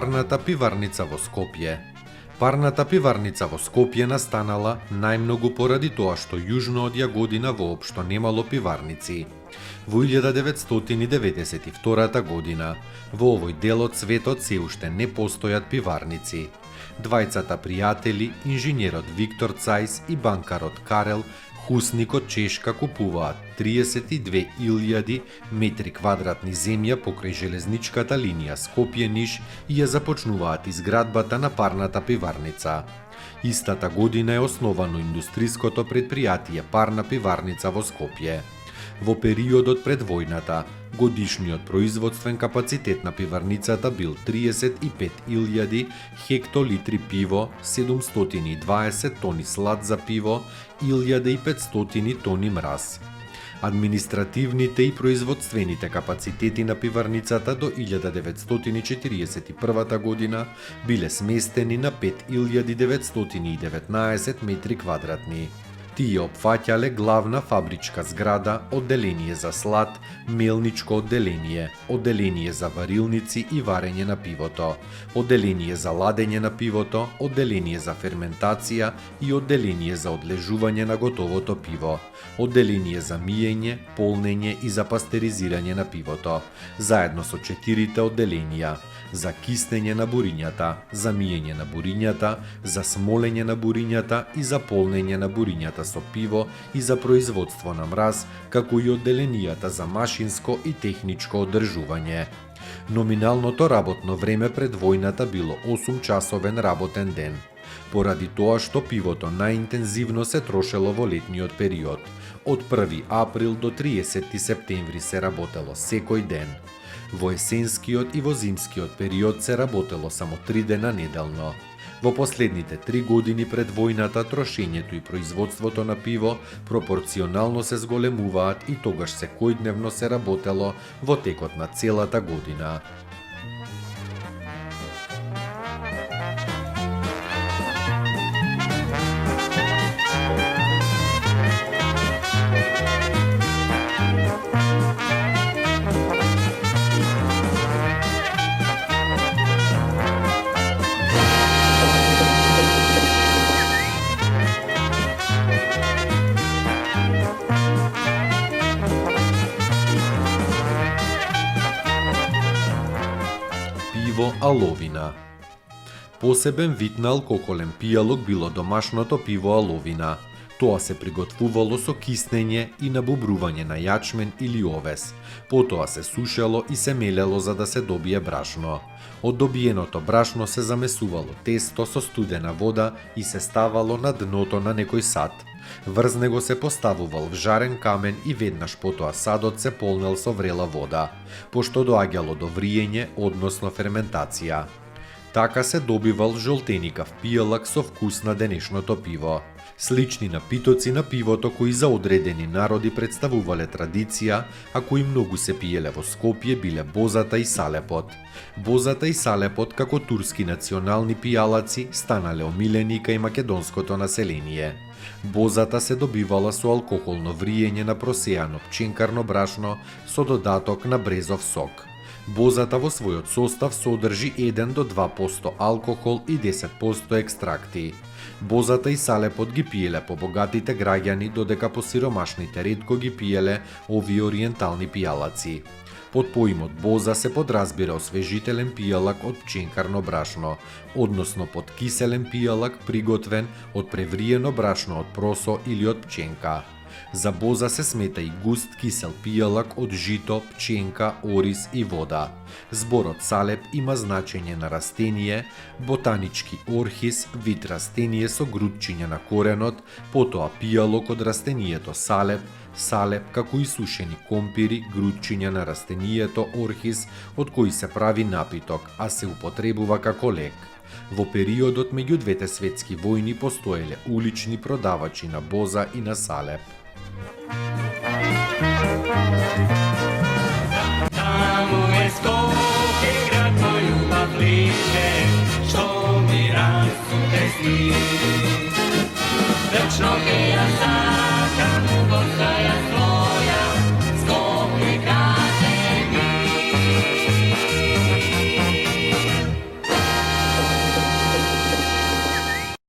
Парната пиварница во Скопје. Парната пиварница во Скопје настанала најмногу поради тоа што јужно од Јагодина воопшто немало пиварници. Во 1992 година во овој дел од светот се уште не постојат пиварници. Двајцата пријатели, инженерот Виктор Цајс и банкарот Карел Хусник од Чешка купуваат 32.000 метри квадратни земја покрај железничката линија Скопје-Ниш и ја започнуваат изградбата на парната пиварница. Истата година е основано индустриското предпријатие Парна пиварница во Скопје. Во периодот пред војната, годишниот производствен капацитет на пиварницата бил 35.000 хектолитри пиво, 720 тони слад за пиво, 1500 тони мраз. Административните и производствените капацитети на пиварницата до 1941 година биле сместени на 5919 метри квадратни. Тие опфаќале главна фабричка зграда, одделение за слад, мелничко одделение, одделение за варилници и варење на пивото, одделение за ладење на пивото, одделение за ферментација и одделение за одлежување на готовото пиво, одделение за миење, полнење и за пастеризирање на пивото, заедно со 4 одделенија: за киснење на бурињата, за миење на бурињата, за смолење на бурињата и за полнење на бурињата со пиво и за производство на мраз, како и одделенијата за машинско и техничко одржување. Номиналното работно време пред војната било 8-часовен работен ден, поради тоа што пивото најинтензивно се трошело во летниот период. Од 1 април до 30 септември се работело секој ден. Во есенскиот и во зимскиот период се работело само 3 дена неделно. Во последните 3 години пред војната трошењето и производството на пиво пропорционално се зголемуваат и тогаш секојдневно се работело во текот на целата година. Пиво аловина. Посебен вид на алкохолен пијалок било домашното пиво аловина. Тоа се приготвувало со киснење и набубрување на јачмен или овес. Потоа се сушело и се мелело за да се добие брашно. Од добиеното брашно се замесувало тесто со студена вода и се ставало на дното на некој сад. Врз него се поставувал вжарен камен и веднаш потоа садот се полнел со врела вода, пошто доаѓало до вриење, односно ферментација. Така се добивал жолтеникав пијалак со вкус на денешното пиво. Слични напитоци на пивото кои за одредени народи представувале традиција, а кои многу се пиеле во Скопје биле бозата и салепот. Бозата и салепот како турски национални пијалаци станале омилени кај македонското население. Бозата се добивала со алкохолно вриење на просејано пченкарно брашно со додаток на брезов сок. Бозата во својот состав содржи 1 до 2% алкохол и 10% екстракти. Бозата и салепот ги пиеле побогатите граѓани, додека посиромашните ретко ги пиеле овие ориентални пијалаци. Под поимот боза се подразбира освежителен пијалак од пченкарно брашно, односно под киселен пијалак приготвен од превриено брашно од просо или од пченка. За боза се смета и густ кисел пијалак од жито, пченка, ориз и вода. Зборот салеп има значење на растение, ботанички орхис, вид растение со грудчиња на коренот, потоа пијалок од растението салеп, салеп како и сушени компири, грудчиња на растението орхис, од кои се прави напиток, а се употребува како лек. Во периодот меѓу двете светски војни постоеле улични продавачи на боза и на салеп. Таму е Скопје, град мој љубав лише, што ми расте сни. Вечно ќе ја